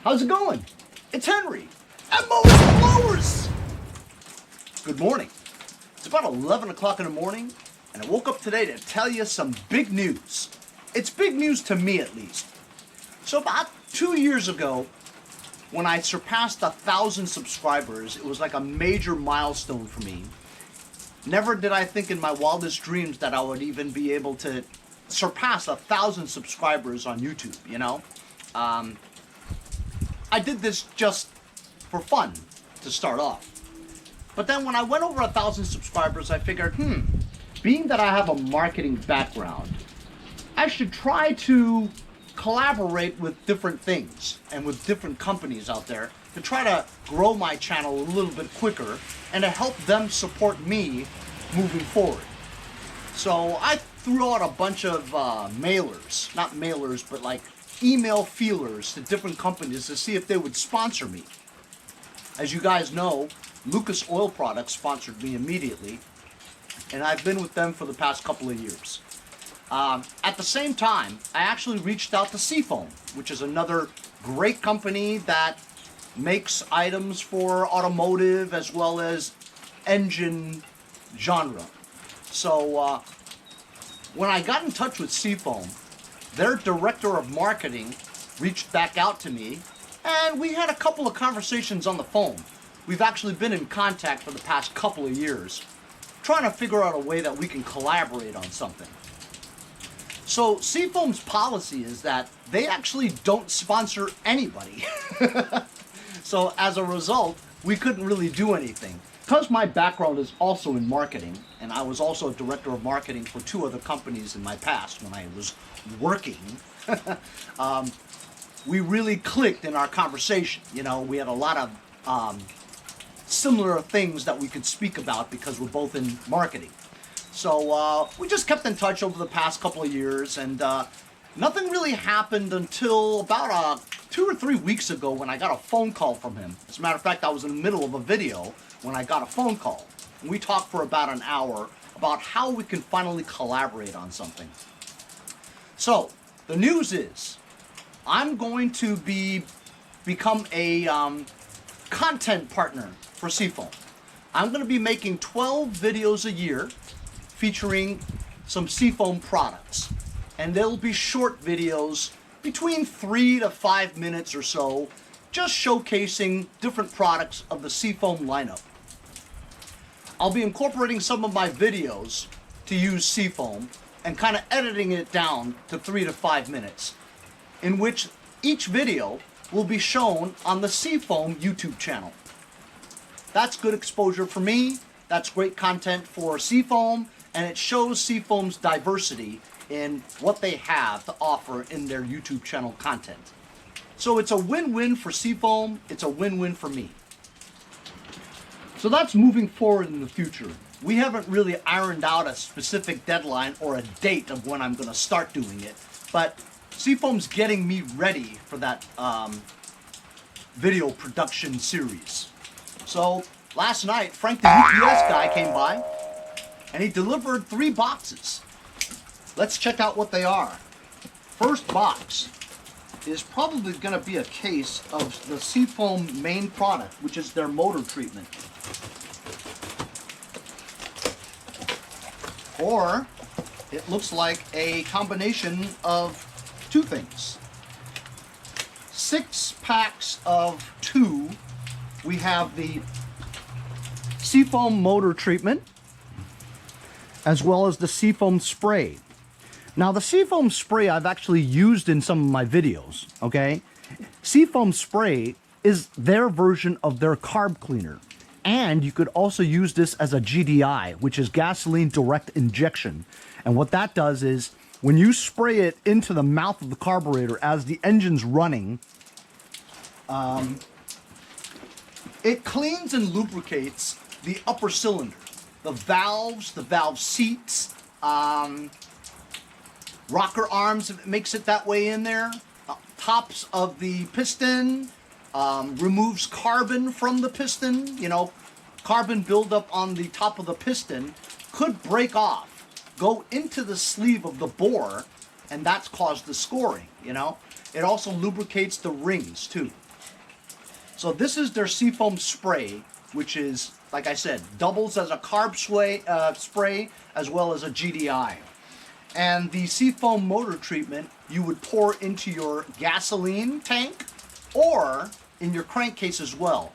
How's it going? It's Henry at Mowers Blowers. Good morning. It's about 11 o'clock in the morning, and I woke up today to tell you some big news. It's big news to me, at least. So about 2 years ago, when I surpassed 1,000 subscribers, it was like a major milestone for me. Never did I think in my wildest dreams that I would even be able to surpass 1,000 subscribers on YouTube, you know? I did this just for fun to start off. But then when I went over 1,000 subscribers, I figured, being that I have a marketing background, I should try to collaborate with different things and with different companies out there to try to grow my channel a little bit quicker and to help them support me moving forward. So I threw out a bunch of mailers, not mailers, but like email feelers to different companies to see if they would sponsor me. As you guys know, Lucas Oil Products sponsored me immediately, and I've been with them for the past couple of years. At the same time, I actually reached out to Seafoam, which is another great company that makes items for automotive as well as engine genre. So when I got in touch with Seafoam, their director of marketing reached back out to me, and we had a couple of conversations on the phone. We've actually been in contact for the past couple of years, trying to figure out a way that we can collaborate on something. So Seafoam's policy is that they actually don't sponsor anybody. So as a result, we couldn't really do anything. Because my background is also in marketing, and I was also a director of marketing for 2 other companies in my past when I was working, we really clicked in our conversation. You know, we had a lot of similar things that we could speak about because we're both in marketing. So we just kept in touch over the past couple of years, and nothing really happened until about 2 or 3 weeks ago when I got a phone call from him. As a matter of fact, I was in the middle of a video when I got a phone call. And we talked for about an hour about how we can finally collaborate on something. So, the news is, I'm going to become a content partner for Seafoam. I'm going to be making 12 videos a year featuring some Seafoam products. And they'll be short videos between 3 to 5 minutes or so, just showcasing different products of the Seafoam lineup. I'll be incorporating some of my videos to use Seafoam and kind of editing it down to 3 to 5 minutes, in which each video will be shown on the Seafoam YouTube channel. That's good exposure for me, that's great content for Seafoam, and it shows Seafoam's diversity in what they have to offer in their YouTube channel content. So it's a win-win for Seafoam, it's a win-win for me. So that's moving forward in the future. We haven't really ironed out a specific deadline or a date of when I'm going to start doing it, but Seafoam's getting me ready for that video production series. So last night, Frank the UPS guy came by and he delivered 3 boxes. Let's check out what they are. First box is probably going to be a case of the Seafoam main product, which is their motor treatment. Or it looks like a combination of 2 things. 6 packs of 2. We have the Seafoam motor treatment as well as the Seafoam spray. Now the Seafoam spray I've actually used in some of my videos, okay? Seafoam spray is their version of their carb cleaner. And you could also use this as a GDI, which is gasoline direct injection. And what that does is, when you spray it into the mouth of the carburetor as the engine's running, it cleans and lubricates the upper cylinder. The valves, the valve seats, rocker arms, if it makes it that way in there, tops of the piston, removes carbon from the piston. You know, carbon buildup on the top of the piston could break off, go into the sleeve of the bore, and that's caused the scoring, you know. It also lubricates the rings too. So this is their Seafoam spray, which is, like I said, doubles as a carb spray as well as a GDI. And the Seafoam motor treatment you would pour into your gasoline tank or in your crankcase as well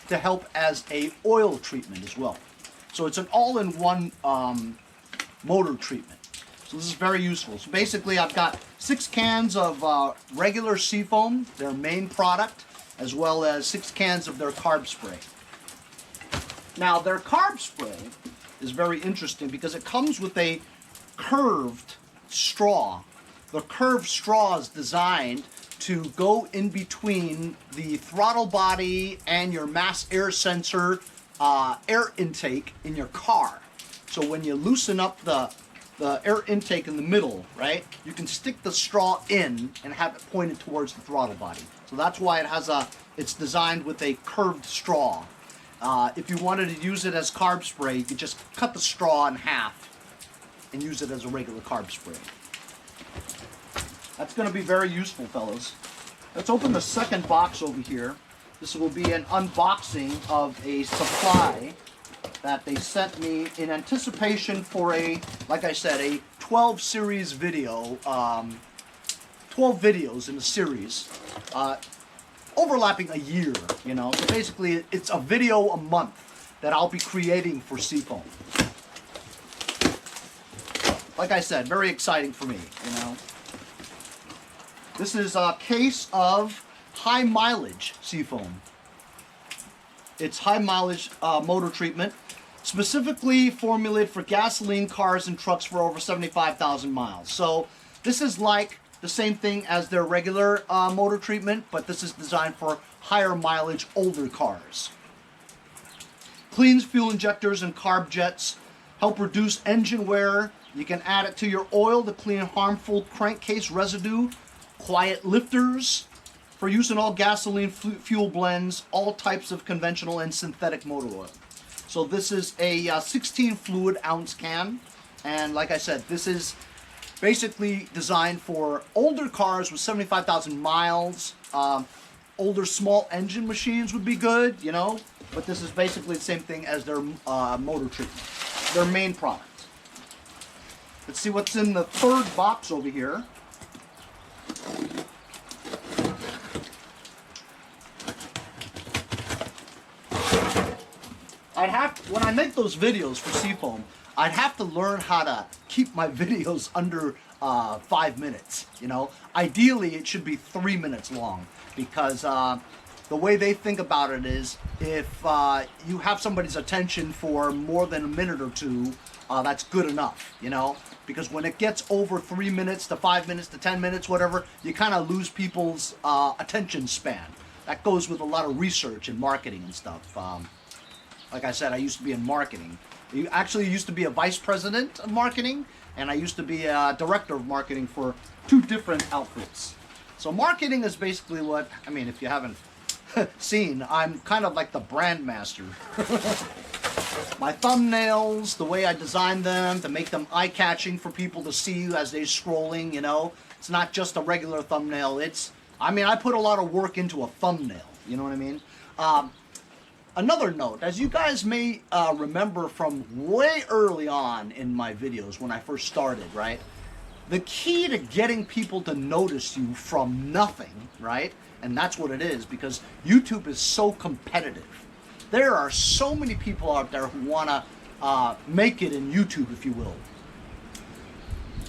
to help as a oil treatment as well. So it's an all-in-one motor treatment. So this is very useful. So basically I've got 6 cans of regular Seafoam, their main product, as well as 6 cans of their carb spray. Now their carb spray is very interesting because it comes with a curved straw. The curved straw is designed to go in between the throttle body and your mass air sensor air intake in your car. So when you loosen up the air intake in the middle, right, you can stick the straw in and have it pointed towards the throttle body. So that's why it's designed with a curved straw. If you wanted to use it as carb spray, you could just cut the straw in half and use it as a regular carb spray. That's going to be very useful, fellas. Let's open the second box over here. This will be an unboxing of a supply that they sent me in anticipation for a, like I said, a 12 series video, 12 videos in a series, overlapping a year, you know. So basically, it's a video a month that I'll be creating for Seafoam. Like I said, very exciting for me, you know. This is a case of high mileage Seafoam. It's high mileage motor treatment, specifically formulated for gasoline cars and trucks for over 75,000 miles. So this is like the same thing as their regular motor treatment, but this is designed for higher mileage, older cars. Cleans fuel injectors and carb jets, help reduce engine wear. You can add it to your oil to clean harmful crankcase residue. Quiet lifters for use in all gasoline fuel blends, all types of conventional and synthetic motor oil. So this is a 16 fluid ounce can, and like I said, this is basically designed for older cars with 75,000 miles. Older small engine machines would be good, you know, but this is basically the same thing as their motor treatment, their main product. Let's see what's in the third box over here. When I make those videos for Seafoam, I'd have to learn how to keep my videos under 5 minutes, you know. Ideally, it should be 3 minutes long because the way they think about it is if you have somebody's attention for more than a minute or two, that's good enough, you know. Because when it gets over 3 minutes to 5 minutes to 10 minutes, whatever, you kind of lose people's attention span. That goes with a lot of research and marketing and stuff. Like I said, I used to be in marketing. I actually used to be a vice president of marketing, and I used to be a director of marketing for 2 different outfits. So marketing is basically what, I mean, if you haven't seen, I'm kind of like the brand master. My thumbnails, the way I design them to make them eye-catching for people to see as they're scrolling, you know. It's not just a regular thumbnail. I mean, I put a lot of work into a thumbnail, you know what I mean? Another note, as you guys may remember from way early on in my videos when I first started, right? The key to getting people to notice you from nothing, right? And that's what it is, because YouTube is so competitive. There are so many people out there who want to make it in YouTube, if you will.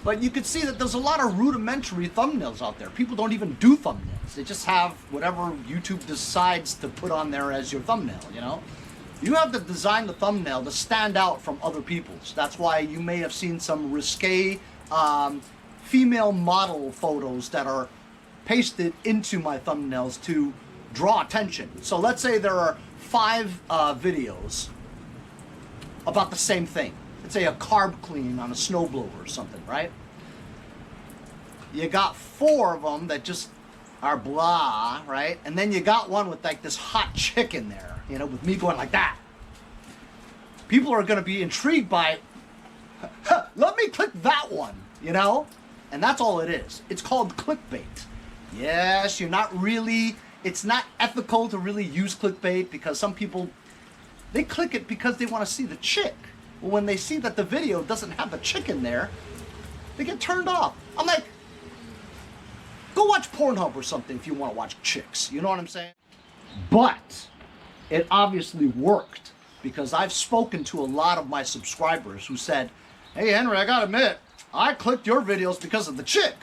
But you can see that there's a lot of rudimentary thumbnails out there. People don't even do thumbnails. They just have whatever YouTube decides to put on there as your thumbnail, you know? You have to design the thumbnail to stand out from other people's. That's why you may have seen some risque female model photos that are pasted into my thumbnails to draw attention. So let's say there are 5 videos about the same thing. Let's say a carb clean on a snowblower or something, right? You got 4 of them that just are blah, right? And then you got one with like this hot chick in there, you know, with me going like that. People are going to be intrigued by, let me click that one, you know? And that's all it is. It's called clickbait. Yes, you're not really it's not ethical to really use clickbait because some people, they click it because they want to see the chick. Well, when they see that the video doesn't have the chick in there, they get turned off. I'm like, go watch Pornhub or something if you want to watch chicks. You know what I'm saying? But it obviously worked because I've spoken to a lot of my subscribers who said, hey, Henry, I gotta admit, I clicked your videos because of the chick.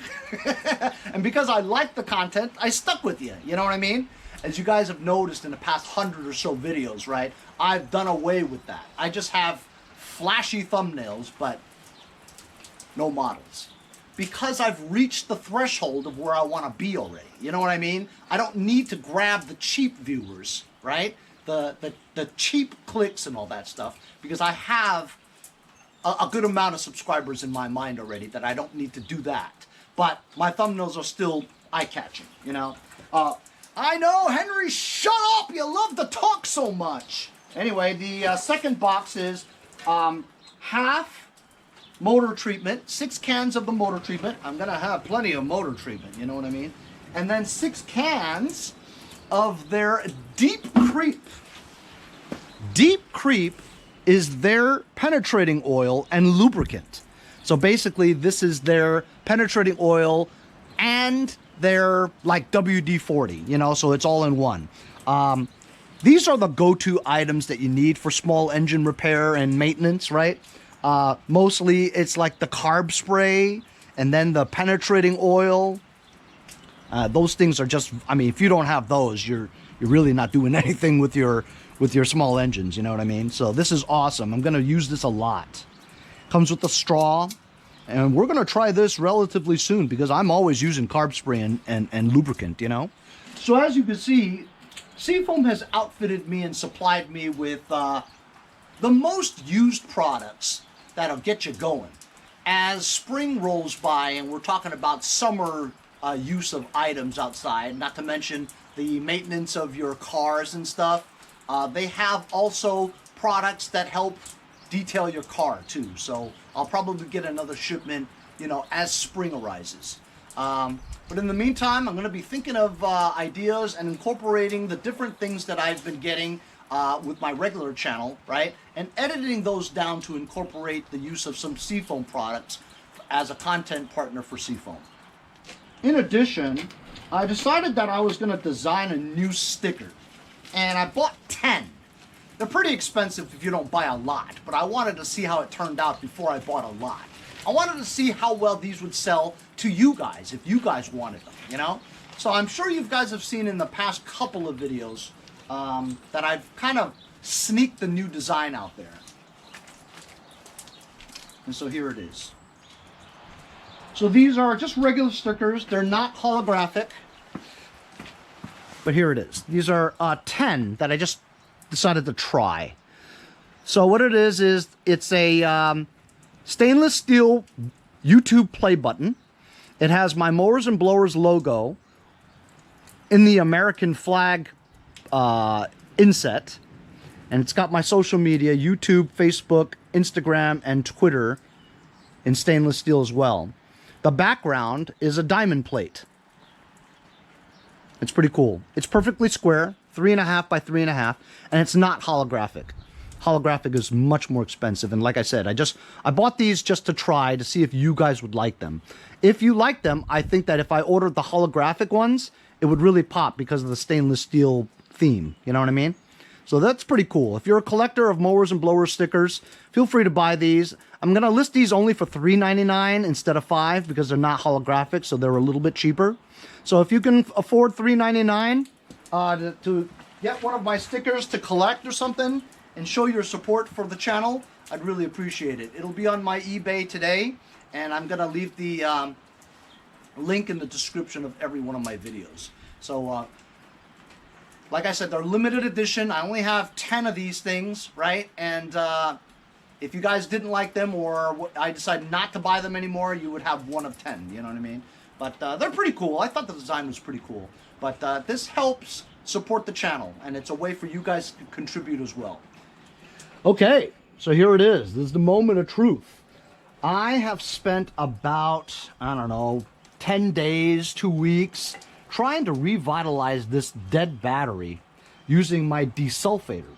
And because I liked the content, I stuck with you. You know what I mean? As you guys have noticed in the past 100 or so videos, right? I've done away with that. I just have flashy thumbnails, but no models. Because I've reached the threshold of where I want to be already. You know what I mean? I don't need to grab the cheap viewers, right? The cheap clicks and all that stuff, because I have a good amount of subscribers in my mind already that I don't need to do that. But my thumbnails are still eye-catching, you know? I know, Henry, shut up! You love to talk so much! Anyway, the second box is half motor treatment, 6 cans of the motor treatment. I'm gonna have plenty of motor treatment, you know what I mean? And then 6 cans of their Deep Creep. Deep Creep is their penetrating oil and lubricant. So basically, this is their penetrating oil and their like WD-40, you know, so it's all in one. These are the go-to items that you need for small engine repair and maintenance, right? Mostly it's like the carb spray and then the penetrating oil. Those things are just, I mean, if you don't have those, you're really not doing anything with your small engines, you know what I mean? So this is awesome. I'm gonna use this a lot. Comes with a straw, and we're gonna try this relatively soon because I'm always using carb spray and lubricant, you know? So as you can see, Seafoam has outfitted me and supplied me with the most used products that'll get you going. As spring rolls by and we're talking about summer use of items outside, not to mention the maintenance of your cars and stuff, they have also products that help detail your car too. So I'll probably get another shipment, you know, as spring arises. But in the meantime, I'm going to be thinking of ideas and incorporating the different things that I've been getting with my regular channel, right? And editing those down to incorporate the use of some Seafoam products as a content partner for Seafoam. In addition, I decided that I was going to design a new sticker. And I bought 10. They're pretty expensive if you don't buy a lot, but I wanted to see how it turned out before I bought a lot. I wanted to see how well these would sell to you guys, if you guys wanted them, you know? So I'm sure you guys have seen in the past couple of videos that I've kind of sneaked the new design out there. And so here it is. So these are just regular stickers. They're not holographic. But here it is. These are 10 that I just decided to try. So what it is it's a stainless steel YouTube play button. It has my Mowers and Blowers logo in the American flag inset. And it's got my social media, YouTube, Facebook, Instagram, and Twitter in stainless steel as well. The background is a diamond plate. It's pretty cool. It's perfectly square, 3.5 by 3.5, and it's not holographic. Holographic is much more expensive, and like I said, I bought these just to try to see if you guys would like them. If you like them, I think that if I ordered the holographic ones, it would really pop because of the stainless steel theme. You know what I mean? So that's pretty cool. If you're a collector of Mowers and Blowers stickers, feel free to buy these. I'm going to list these only for $3.99 instead of $5 because they're not holographic, so they're a little bit cheaper. So if you can afford $3.99 to get one of my stickers to collect or something and show your support for the channel, I'd really appreciate it. It'll be on my eBay today, and I'm going to leave the link in the description of every one of my videos. So, like I said, they're limited edition. I only have 10 of these things, right? And if you guys didn't like them or I decided not to buy them anymore, you would have 1 of 10, you know what I mean? But they're pretty cool. I thought the design was pretty cool. But this helps support the channel, and it's a way for you guys to contribute as well. Okay, so here it is. This is the moment of truth. I have spent about, I don't know, 10 days, 2 weeks trying to revitalize this dead battery using my desulfator.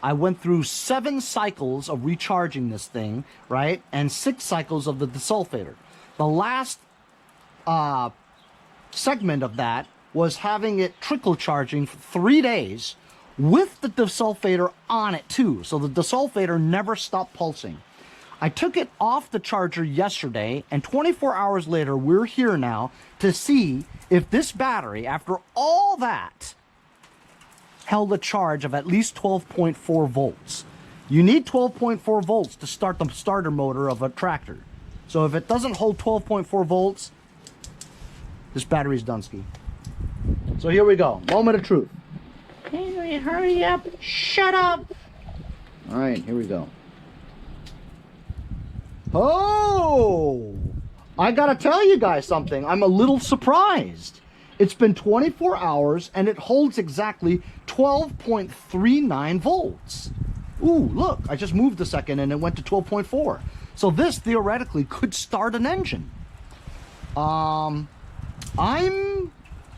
I went through 7 cycles of recharging this thing, right? And 6 cycles of the desulfator. The last segment of that was having it trickle charging for 3 days with the desulfator on it too. So the desulfator never stopped pulsing. I took it off the charger yesterday, and 24 hours later, we're here now to see if this battery, after all that, held a charge of at least 12.4 volts. You need 12.4 volts to start the starter motor of a tractor. So if it doesn't hold 12.4 volts, this battery's Donski. So here we go. Moment of truth. Henry, hurry up. Shut up. All right, here we go. Oh, I gotta tell you guys something. I'm a little surprised. It's been 24 hours and it holds exactly 12.39 volts. Ooh, look, I just moved a second and it went to 12.4. So this theoretically could start an engine. I'm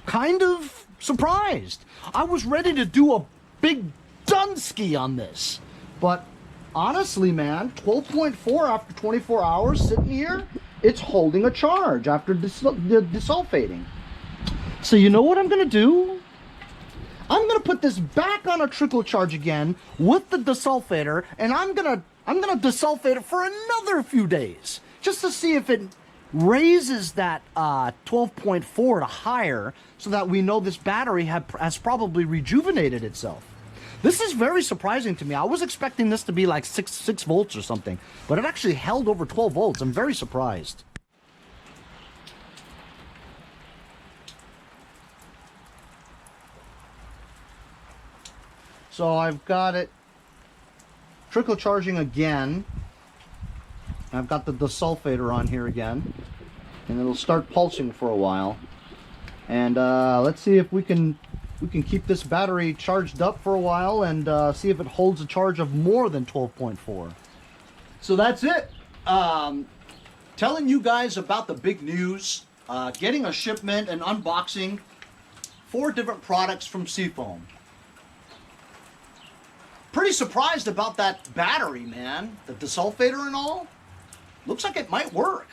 kind of surprised. I was ready to do a big Donski on this, but honestly, man, 12.4 after 24 hours sitting here, it's holding a charge after desulfating. So you know what I'm gonna do? I'm gonna put this back on a trickle charge again with the desulfator, and I'm gonna desulfate it for another few days just to see if it raises that 12.4 to higher, so that we know this battery has probably rejuvenated itself. This is very surprising to me. I was expecting this to be like 6 volts or something, but it actually held over 12 volts. I'm very surprised. So I've got it trickle charging again. I've got the desulfator on here again, and it'll start pulsing for a while. And let's see if we can keep this battery charged up for a while and see if it holds a charge of more than 12.4. So that's it. Telling you guys about the big news. Getting a shipment and unboxing 4 different products from Seafoam. Pretty surprised about that battery, man. The desulfator and all. Looks like it might work.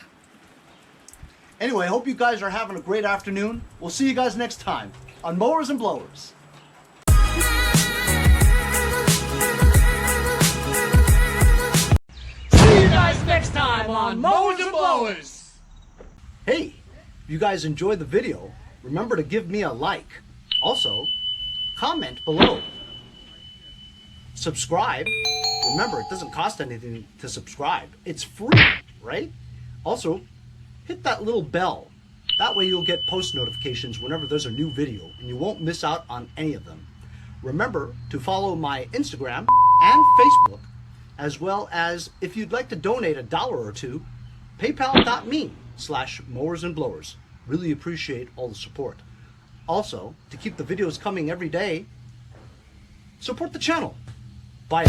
Anyway, hope you guys are having a great afternoon. We'll see you guys next time on Mowers and Blowers. See you guys next time on Mowers and Blowers. Hey, if you guys enjoyed the video, remember to give me a like. Also, comment below. Subscribe. Remember, it doesn't cost anything to subscribe. It's free, right? Also, hit that little bell. That way you'll get post notifications whenever there's a new video, and you won't miss out on any of them. Remember to follow my Instagram and Facebook, as well as, if you'd like to donate $1 or $2, paypal.me/mowersandblowers. Really appreciate all the support. Also, to keep the videos coming every day, support the channel. Bye.